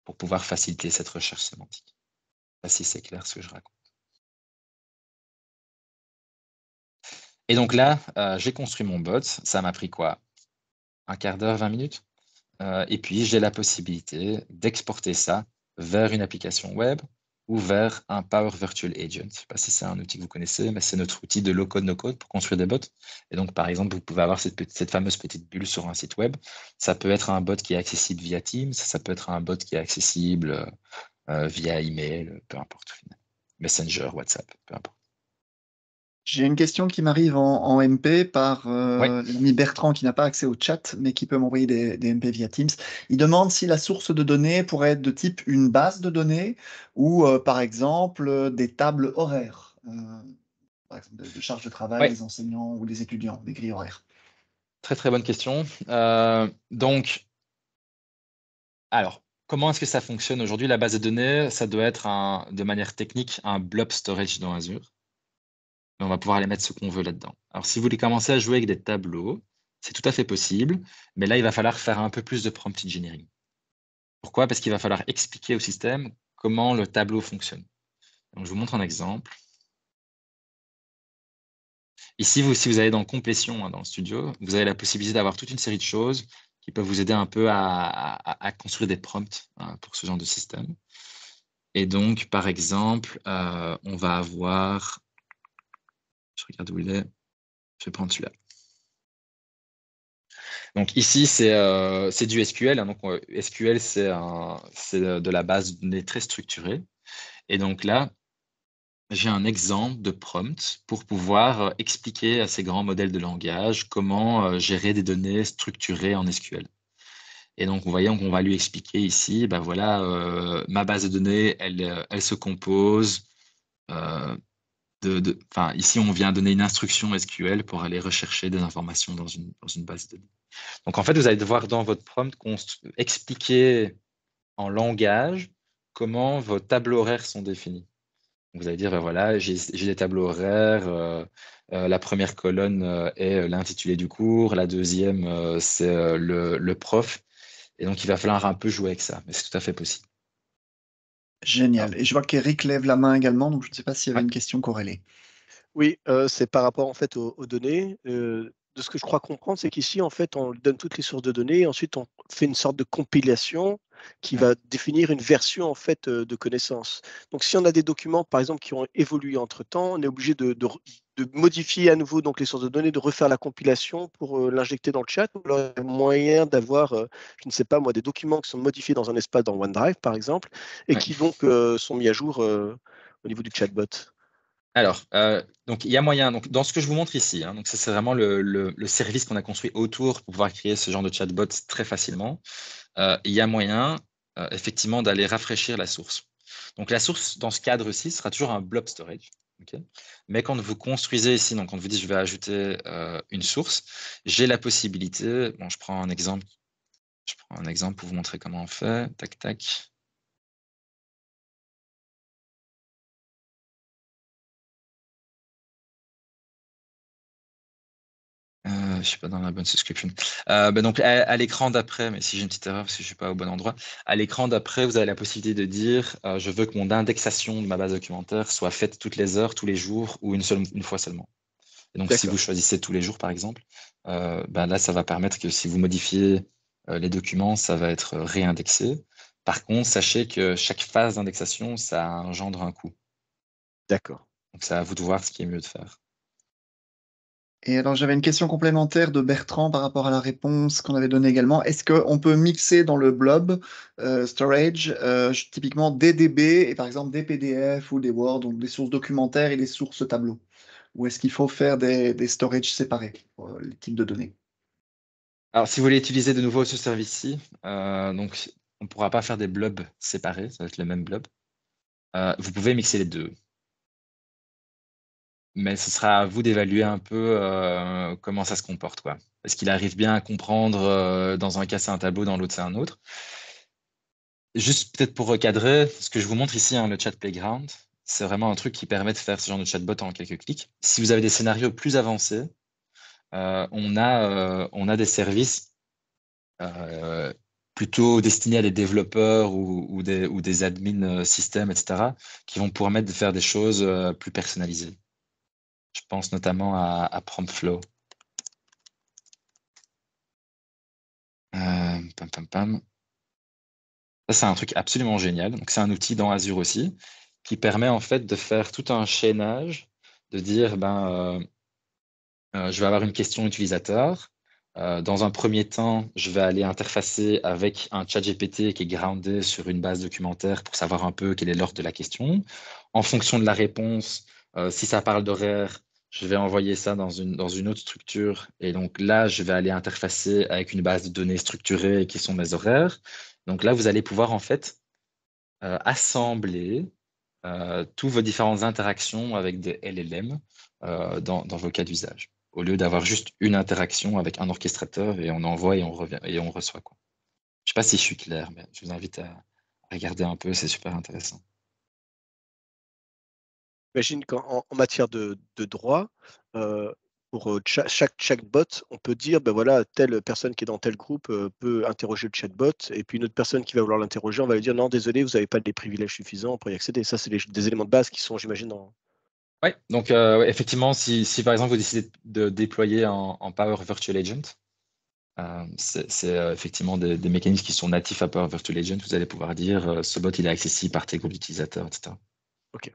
A: pour pouvoir faciliter cette recherche sémantique. Je ne sais pas si c'est clair ce que je raconte. Et donc là, j'ai construit mon bot. Ça m'a pris quoi? Un quart d'heure, 20 minutes? Et puis, j'ai la possibilité d'exporter ça vers une application web ou vers un Power Virtual Agent. Je ne sais pas si c'est un outil que vous connaissez, mais c'est notre outil de low-code, no-code pour construire des bots. Et donc, par exemple, vous pouvez avoir cette fameuse petite bulle sur un site web. Ça peut être un bot qui est accessible via Teams, ça peut être un bot qui est accessible via email, peu importe. Messenger, WhatsApp, peu importe.
B: J'ai une question qui m'arrive en MP par
A: Ouais.
B: l'ami Bertrand qui n'a pas accès au chat, mais qui peut m'envoyer des MP via Teams. Il demande si la source de données pourrait être de type une base de données ou, par exemple, des tables horaires, par exemple de charges de travail
A: Ouais.
B: des enseignants ou des étudiants, des grilles horaires.
A: Très, très bonne question. Donc, alors, comment est-ce que ça fonctionne aujourd'hui? La base de données, ça doit être, de manière technique, un blob storage dans Azure. Et on va pouvoir aller mettre ce qu'on veut là-dedans. Alors, si vous voulez commencer à jouer avec des tableaux, c'est tout à fait possible, mais là, il va falloir faire un peu plus de prompt engineering. Pourquoi? Parce qu'il va falloir expliquer au système comment le tableau fonctionne. Donc, je vous montre un exemple. Ici, si vous allez dans complétion, hein, dans le studio, vous avez la possibilité d'avoir toute une série de choses qui peuvent vous aider un peu à construire des prompts, hein, pour ce genre de système. Et donc, par exemple, on va avoir, je regarde où il est, je vais prendre celui-là. Donc ici, c'est du SQL, hein. Donc SQL, c'est de la base de données très structurée. Et donc là, j'ai un exemple de prompt pour pouvoir expliquer à ces grands modèles de langage comment gérer des données structurées en SQL. Et donc, vous voyez, on va lui expliquer ici, ben voilà, ma base de données, elle se compose ici, on vient donner une instruction SQL pour aller rechercher des informations dans une base de données. Donc, en fait, vous allez devoir, dans votre prompt, expliquer en langage comment vos tableaux horaires sont définis. Vous allez dire, ben voilà, j'ai des tableaux horaires. La première colonne est l'intitulé du cours. La deuxième, c'est le prof. Et donc, il va falloir un peu jouer avec ça. Mais c'est tout à fait possible.
B: Génial.
A: Alors,
B: Et je vois qu'Eric lève la main également, donc je ne sais pas s'il y avait
A: ouais.
B: une question corrélée.
C: Oui, c'est par rapport en fait aux données. De ce que je crois comprendre, c'est qu'ici, en fait, on lui donne toutes les sources de données et ensuite on fait une sorte de compilation qui va définir une version en fait de connaissances. Donc, si on a des documents, par exemple, qui ont évolué entre-temps, on est obligé de modifier à nouveau donc les sources de données, de refaire la compilation pour l'injecter dans le chat. Ou alors, il y a moyen d'avoir, je ne sais pas moi, des documents qui sont modifiés dans un espace dans OneDrive, par exemple, et
A: Ouais.
C: qui donc sont mis à jour au niveau du chatbot.
A: Alors, donc il y a moyen, donc dans ce que je vous montre ici, hein, donc ça c'est vraiment le service qu'on a construit autour pour pouvoir créer ce genre de chatbot très facilement. Il y a moyen effectivement d'aller rafraîchir la source. Donc la source dans ce cadre-ci sera toujours un blob storage. Okay. Mais quand vous construisez ici, donc quand vous dites je vais ajouter une source, j'ai la possibilité, bon je prends un exemple pour vous montrer comment on fait, tac tac. Je ne suis pas dans la bonne subscription. Donc à l'écran d'après, mais si j'ai une petite erreur parce que je ne suis pas au bon endroit, à l'écran d'après, vous avez la possibilité de dire je veux que mon indexation de ma base documentaire soit faite toutes les heures, tous les jours ou une fois seulement. Et donc si vous choisissez tous les jours par exemple, là ça va permettre que si vous modifiez les documents, ça va être réindexé. Par contre, sachez que chaque phase d'indexation, ça engendre un coût.
C: D'accord.
A: Donc c'est à vous de voir ce qui est mieux de faire.
B: Et alors, j'avais une question complémentaire de Bertrand par rapport à la réponse qu'on avait donnée également. Est-ce qu'on peut mixer dans le blob storage typiquement des DB et par exemple des PDF ou des Word, donc des sources documentaires et des sources tableaux? Ou est-ce qu'il faut faire des storages séparés pour les types de données?
A: Alors, si vous voulez utiliser de nouveau ce service-ci, donc on ne pourra pas faire des blobs séparés, ça va être le même blob. Vous pouvez mixer les deux. Mais ce sera à vous d'évaluer un peu comment ça se comporte, quoi. Est-ce qu'il arrive bien à comprendre dans un cas c'est un tableau, dans l'autre c'est un autre. Juste peut-être pour recadrer, ce que je vous montre ici, hein, le chat playground, c'est vraiment un truc qui permet de faire ce genre de chatbot en quelques clics. Si vous avez des scénarios plus avancés, on a des services plutôt destinés à des développeurs ou des admins systèmes, etc., qui vont permettre de faire des choses plus personnalisées. Je pense notamment à Promptflow. Pam, pam, pam. Ça, c'est un truc absolument génial. Donc, c'est un outil dans Azure aussi qui permet en fait de faire tout un chaînage, de dire je vais avoir une question utilisateur. Dans un premier temps, je vais aller interfacer avec un chat GPT qui est groundé sur une base documentaire pour savoir un peu quel est l'ordre de la question. En fonction de la réponse, si ça parle d'horaire, je vais envoyer ça dans une autre structure. Et donc là, je vais aller interfacer avec une base de données structurée qui sont mes horaires. Donc là, vous allez pouvoir en fait assembler toutes vos différentes interactions avec des LLM dans vos cas d'usage, au lieu d'avoir juste une interaction avec un orchestrateur et on envoie et on revient et on reçoit, quoi. Je sais pas si je suis clair, mais je vous invite à regarder un peu, c'est super intéressant.
C: J'imagine qu'en matière de droit, pour chaque bot, on peut dire, ben voilà, telle personne qui est dans tel groupe peut interroger le chatbot, et puis une autre personne qui va vouloir l'interroger, on va lui dire non, désolé, vous n'avez pas les privilèges suffisants pour y accéder. Ça, c'est des éléments de base qui sont, j'imagine, dans.
A: Ouais, donc ouais, effectivement, si par exemple vous décidez de déployer en Power Virtual Agent, c'est effectivement des mécanismes qui sont natifs à Power Virtual Agent. Vous allez pouvoir dire ce bot il est accessible par tes groupes d'utilisateurs, etc.
C: Ok,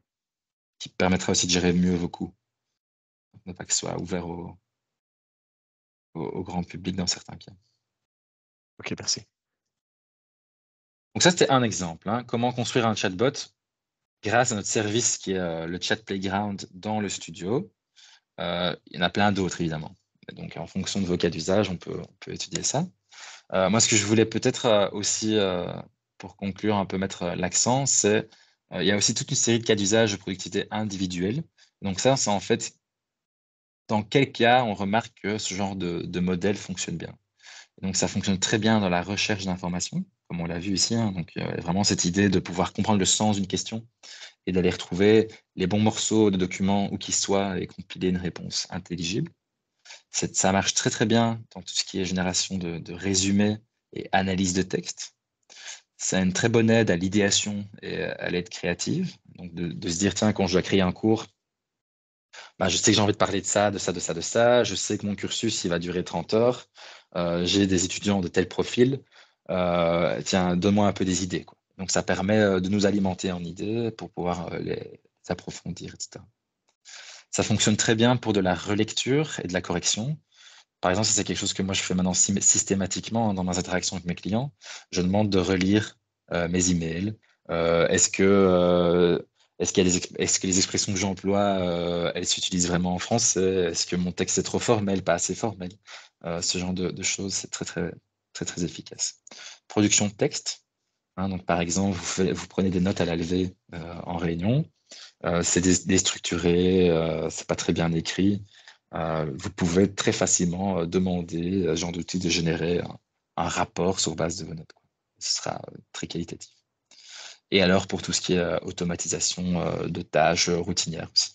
A: Qui permettra aussi de gérer mieux vos coûts, ne pas que ce soit ouvert au grand public dans certains cas.
C: ok, merci.
A: Donc ça, c'était un exemple, hein. Comment construire un chatbot grâce à notre service qui est le Chat Playground dans le studio. Il y en a plein d'autres, évidemment. Donc, en fonction de vos cas d'usage, on peut étudier ça. Moi, ce que je voulais peut-être aussi, pour conclure, un peu mettre l'accent, c'est il y a aussi toute une série de cas d'usage de productivité individuelle. Donc ça, c'est en fait dans quel cas on remarque que ce genre de modèle fonctionne bien. Donc ça fonctionne très bien dans la recherche d'informations, comme on l'a vu ici, hein. Donc vraiment cette idée de pouvoir comprendre le sens d'une question et d'aller retrouver les bons morceaux de documents où qu'ils soient et compiler une réponse intelligible. Ça marche très très bien dans tout ce qui est génération de résumés et analyse de texte. C'est une très bonne aide à l'idéation et à l'aide créative. Donc de se dire, tiens, quand je dois créer un cours, je sais que j'ai envie de parler de ça, de ça, de ça, de ça. Je sais que mon cursus, il va durer 30 heures. J'ai des étudiants de tel profil. Tiens, donne-moi un peu des idées, quoi. Donc, ça permet de nous alimenter en idées pour pouvoir les approfondir, etc. Ça fonctionne très bien pour de la relecture et de la correction. Par exemple, si c'est quelque chose que moi je fais maintenant systématiquement dans mes interactions avec mes clients, je demande de relire mes emails. Est-ce que est-ce est-ce que les expressions que j'emploie, elles s'utilisent vraiment en français? Est-ce que mon texte est trop formel, pas assez formel? Ce genre de choses, c'est très efficace. Production de texte. Hein, donc, par exemple, vous prenez des notes à la levée en réunion. C'est déstructuré, c'est pas très bien écrit. Vous pouvez très facilement demander à ce genre d'outil de générer un rapport sur base de vos notes, quoi. Ce sera très qualitatif. Et alors pour tout ce qui est automatisation de tâches routinières aussi.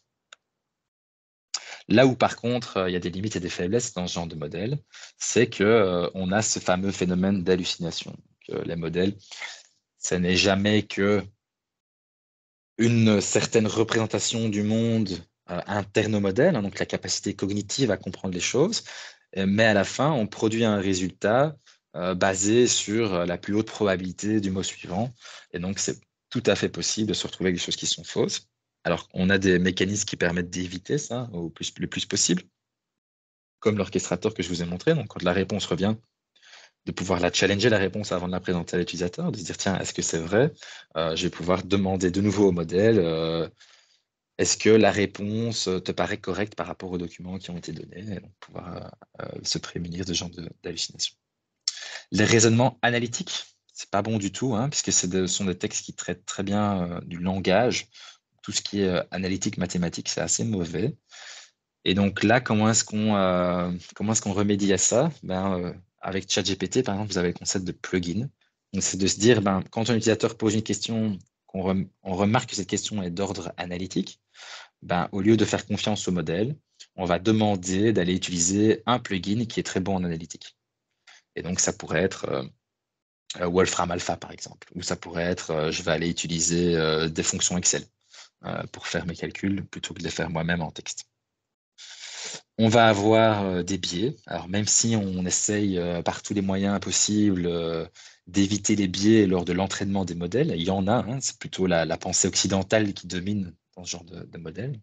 A: Là où par contre il y a des limites et des faiblesses dans ce genre de modèle, c'est que on a ce fameux phénomène d'hallucination. Les modèles, ça n'est jamais que une certaine représentation du monde interne au modèle, hein, donc la capacité cognitive à comprendre les choses, mais à la fin, on produit un résultat basé sur la plus haute probabilité du mot suivant. Et donc, c'est tout à fait possible de se retrouver avec des choses qui sont fausses. Alors, on a des mécanismes qui permettent d'éviter ça le plus possible, comme l'orchestrateur que je vous ai montré. Donc, quand la réponse revient, de pouvoir la challenger, la réponse, avant de la présenter à l'utilisateur, de se dire, tiens, est-ce que c'est vrai? Je vais pouvoir demander de nouveau au modèle, est-ce que la réponse te paraît correcte par rapport aux documents qui ont été donnés? Et donc, pouvoir se prémunir de ce genre d'hallucinations. Les raisonnements analytiques, c'est pas bon du tout, hein, puisque ce sont des textes qui traitent très bien du langage. Tout ce qui est analytique, mathématique, c'est assez mauvais. Et donc là, comment est-ce qu'on remédie à ça? Avec ChatGPT, par exemple, vous avez le concept de plugin. Donc, c'est de se dire, quand un utilisateur pose une question, on remarque que cette question est d'ordre analytique, au lieu de faire confiance au modèle, on va demander d'aller utiliser un plugin qui est très bon en analytique. Et donc, ça pourrait être Wolfram Alpha, par exemple, ou ça pourrait être, je vais aller utiliser des fonctions Excel pour faire mes calculs plutôt que de les faire moi-même en texte. On va avoir des biais. Alors, même si on essaye par tous les moyens possibles d'éviter les biais lors de l'entraînement des modèles, il y en a, hein, c'est plutôt la pensée occidentale qui domine dans ce genre de modèle.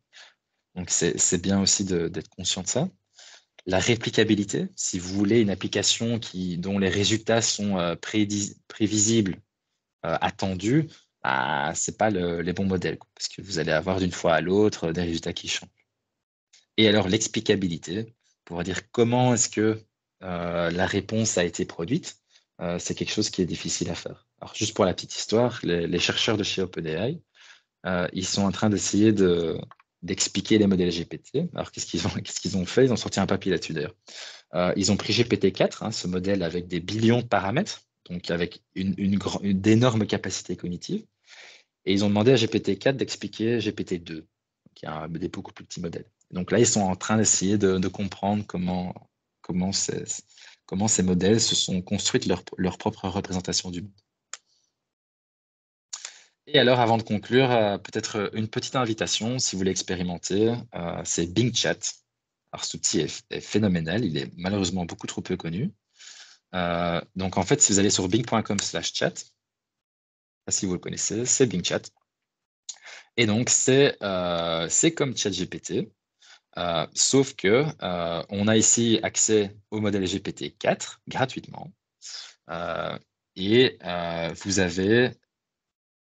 A: Donc, c'est bien aussi d'être conscient de ça. La réplicabilité, si vous voulez une application dont les résultats sont prévisibles, attendus, ce n'est pas les bons modèles, quoi, parce que vous allez avoir d'une fois à l'autre des résultats qui changent. Et alors l'explicabilité, pour dire comment est-ce que la réponse a été produite, c'est quelque chose qui est difficile à faire. Alors juste pour la petite histoire, les chercheurs de chez OpenAI, ils sont en train d'essayer d'expliquer les modèles GPT. Alors qu'est-ce qu'ils ont fait? Ils ont sorti un papier là-dessus d'ailleurs. Ils ont pris GPT-4, hein, ce modèle avec des billions de paramètres, donc avec d'énormes capacités cognitives, et ils ont demandé à GPT-4 d'expliquer GPT-2, qui est des beaucoup plus petits modèles. Donc là, ils sont en train d'essayer de comprendre comment ces modèles se sont construits leur propre représentation du monde. Et alors, avant de conclure, peut-être une petite invitation, si vous voulez expérimenter, c'est Bing Chat. Alors, cet outil est phénoménal, il est malheureusement beaucoup trop peu connu. Donc, en fait, si vous allez sur bing.com/chat, si vous le connaissez, c'est Bing Chat. Et donc, c'est comme ChatGPT, sauf que on a ici accès au modèle GPT-4 gratuitement. Et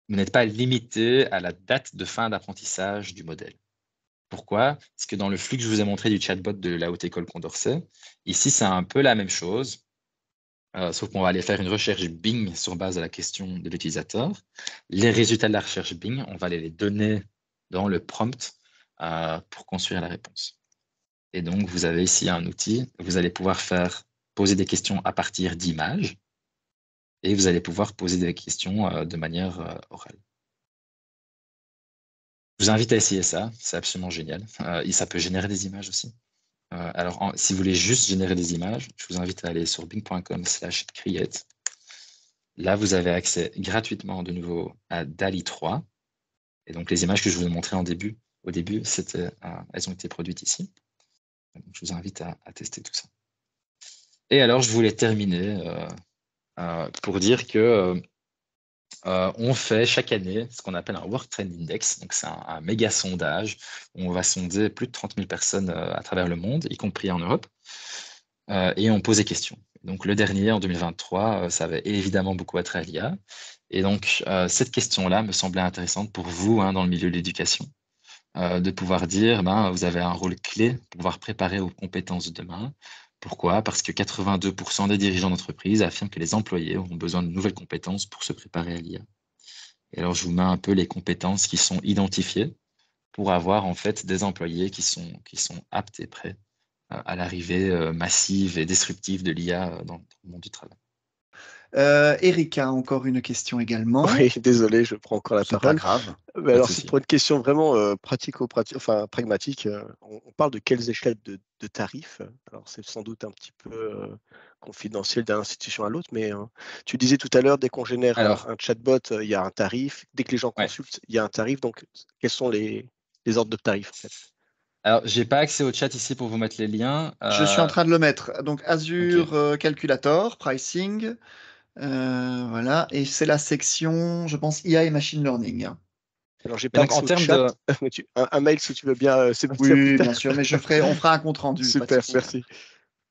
A: vous n'êtes pas limité à la date de fin d'apprentissage du modèle. Pourquoi? Parce que dans le flux que je vous ai montré du chatbot de la Haute École Condorcet, ici, c'est un peu la même chose, sauf qu'on va aller faire une recherche Bing sur base de la question de l'utilisateur. Les résultats de la recherche Bing, on va aller les donner dans le prompt pour construire la réponse. Et donc, vous avez ici un outil, vous allez pouvoir poser des questions à partir d'images et vous allez pouvoir poser des questions de manière orale. Je vous invite à essayer ça, c'est absolument génial. Et ça peut générer des images aussi. Alors, si vous voulez juste générer des images, je vous invite à aller sur bing.com/create. Là, vous avez accès gratuitement de nouveau à DALL-E 3. Et donc, les images que je vous ai montrées au début, elles ont été produites ici. Donc, je vous invite à tester tout ça. Et alors, je voulais terminer pour dire que on fait chaque année ce qu'on appelle un World Trend Index. Donc, c'est un méga sondage où on va sonder plus de 30 000 personnes à travers le monde, y compris en Europe. Et on pose des questions. Donc, le dernier, en 2023, ça avait évidemment beaucoup attrait à l'IA. Et donc, cette question-là me semblait intéressante pour vous dans le milieu de l'éducation, de pouvoir dire, vous avez un rôle clé pour pouvoir préparer aux compétences de demain. Pourquoi? Parce que 82% des dirigeants d'entreprise affirment que les employés auront besoin de nouvelles compétences pour se préparer à l'IA. Et alors, je vous mets un peu les compétences qui sont identifiées pour avoir en fait des employés qui sont aptes et prêts à l'arrivée massive et disruptive de l'IA dans le monde du travail.
B: Erika, encore une question également.
C: Oui, désolé, je prends encore la
B: C'est pas
C: parole.
B: grave.
C: Mais
A: de
C: alors, c'est
A: souci.
C: pour une question vraiment pragmatique. On parle de quelles échelles de tarifs? Alors, c'est sans doute un petit peu confidentiel d'une institution à l'autre, mais tu disais tout à l'heure, dès qu'on génère
A: Alors,
C: un chatbot, il y a un tarif. Dès que les gens
A: ouais.
C: consultent, il y a un tarif. Donc, quels sont les ordres de tarifs, en fait?
A: Alors, j'ai pas accès au chat ici pour vous mettre les liens.
B: Je suis en train de le mettre. Donc Azure
A: Ok.
B: Calculator, pricing, voilà, et c'est la section, je pense, IA et machine learning.
C: Alors, j'ai
A: Et
C: pas
A: donc, en
C: accès au
A: termes
C: chat,
A: de...
C: mais un mail si tu veux bien Sébastien plus
B: Oui, bien
C: tard.
B: sûr, mais on fera un compte rendu, pas de
C: Super,
B: souci.
C: merci.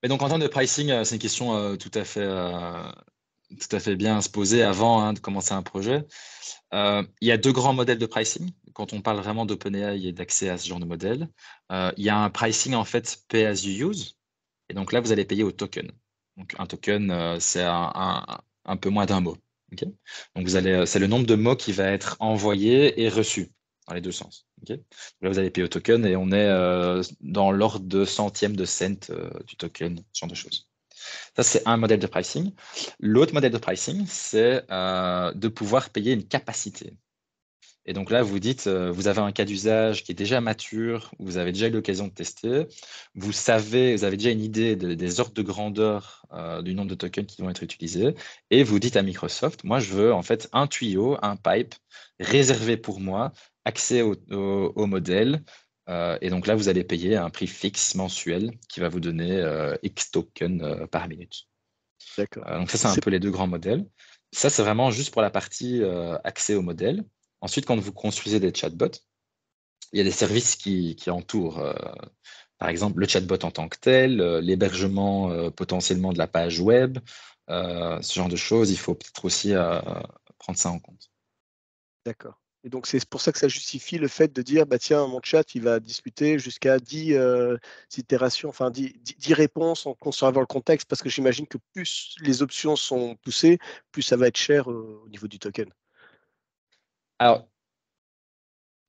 A: Mais donc, en termes de pricing, c'est une question tout à fait bien à se poser avant de commencer un projet. Il y a deux grands modèles de pricing. Quand on parle vraiment d'OpenAI et d'accès à ce genre de modèle, il y a un pricing en fait pay as you use. Et donc là, vous allez payer au token. Donc un token, c'est un peu moins d'un mot. Ok. Donc c'est le nombre de mots qui va être envoyé et reçu dans les deux sens. Ok. Là, vous allez payer au token et on est dans l'ordre de centièmes de cent du token, ce genre de choses. Ça, c'est un modèle de pricing. L'autre modèle de pricing, c'est de pouvoir payer une capacité. Et donc là, vous dites, vous avez un cas d'usage qui est déjà mature, vous avez déjà eu l'occasion de tester, vous avez déjà une idée des ordres de grandeur du nombre de tokens qui vont être utilisés, et vous dites à Microsoft, moi, je veux en fait un tuyau, un pipe réservé pour moi, accès au modèle. Et donc là, vous allez payer un prix fixe mensuel qui va vous donner X tokens par minute.
C: D'accord.
A: Donc ça, c'est un
C: C'est
A: peu les deux grands modèles. Ça, c'est vraiment juste pour la partie accès au modèle. Ensuite, quand vous construisez des chatbots, il y a des services qui entourent, par exemple, le chatbot en tant que tel, l'hébergement potentiellement de la page web, ce genre de choses. Il faut peut-être aussi prendre ça en compte.
C: D'accord. Et donc, c'est pour ça que ça justifie le fait de dire, bah tiens, mon chat, il va discuter jusqu'à 10 itérations, enfin 10 réponses en conservant le contexte, parce que j'imagine que plus les options sont poussées, plus ça va être cher au niveau du token.
A: Alors,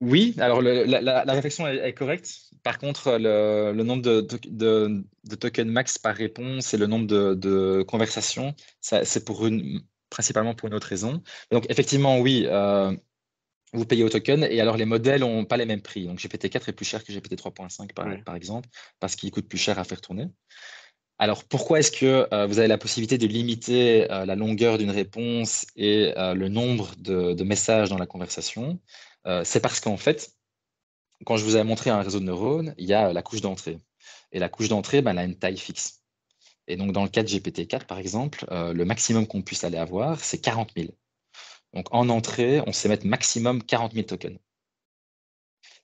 A: oui, alors la réflexion est correcte. Par contre, le nombre de tokens max par réponse et le nombre de conversations, c'est principalement pour une autre raison. Donc, effectivement, oui, vous payez au token et alors les modèles n'ont pas les mêmes prix. Donc, GPT-4 est plus cher que GPT 3.5
C: Oui.
A: par exemple, parce qu'il coûte plus cher à faire tourner. Alors, pourquoi est-ce que vous avez la possibilité de limiter la longueur d'une réponse et le nombre de messages dans la conversation? C'est parce qu'en fait, quand je vous ai montré un réseau de neurones, il y a la couche d'entrée. Et la couche d'entrée, elle a une taille fixe. Et donc, dans le cas de GPT-4, par exemple, le maximum qu'on puisse aller avoir, c'est 40 000. Donc, en entrée, on sait mettre maximum 40 000 tokens.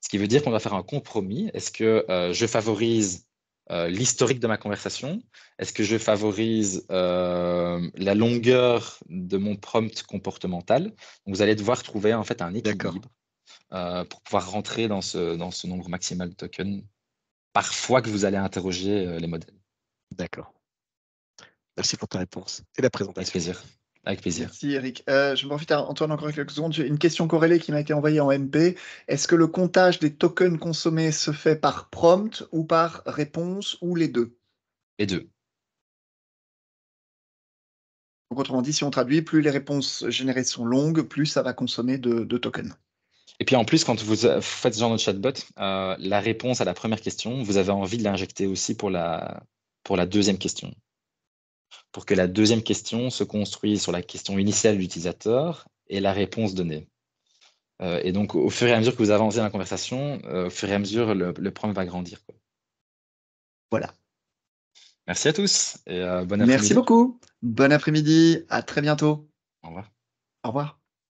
A: Ce qui veut dire qu'on doit faire un compromis. Est-ce que je favorise l'historique de ma conversation? Est-ce que je favorise la longueur de mon prompt comportemental? Donc, vous allez devoir trouver en fait un
C: D'accord.
A: équilibre pour pouvoir rentrer dans ce nombre maximal de tokens, parfois que vous allez interroger les modèles.
C: D'accord. Merci pour ta réponse et la
A: Avec
C: présentation.
A: plaisir. Avec plaisir.
B: Merci Eric. Je profite, Antoine, encore quelques secondes. J'ai une question corrélée qui m'a été envoyée en MP. Est-ce que le comptage des tokens consommés se fait par prompt ou par réponse ou les deux?
A: Les deux.
B: Donc, autrement dit, si on traduit, plus les réponses générées sont longues, plus ça va consommer de tokens.
A: Et puis en plus, quand vous faites ce genre de chatbot, la réponse à la première question, vous avez envie de l'injecter aussi pour la deuxième question. Pour que la deuxième question se construise sur la question initiale de l'utilisateur et la réponse donnée. Et donc, au fur et à mesure que vous avancez dans la conversation, au fur et à mesure, le prompt va grandir, quoi.
B: Voilà.
A: Merci à tous et bon
B: Merci
A: après-midi.
B: beaucoup. Bon après-midi. À très bientôt.
A: Au revoir.
B: Au revoir.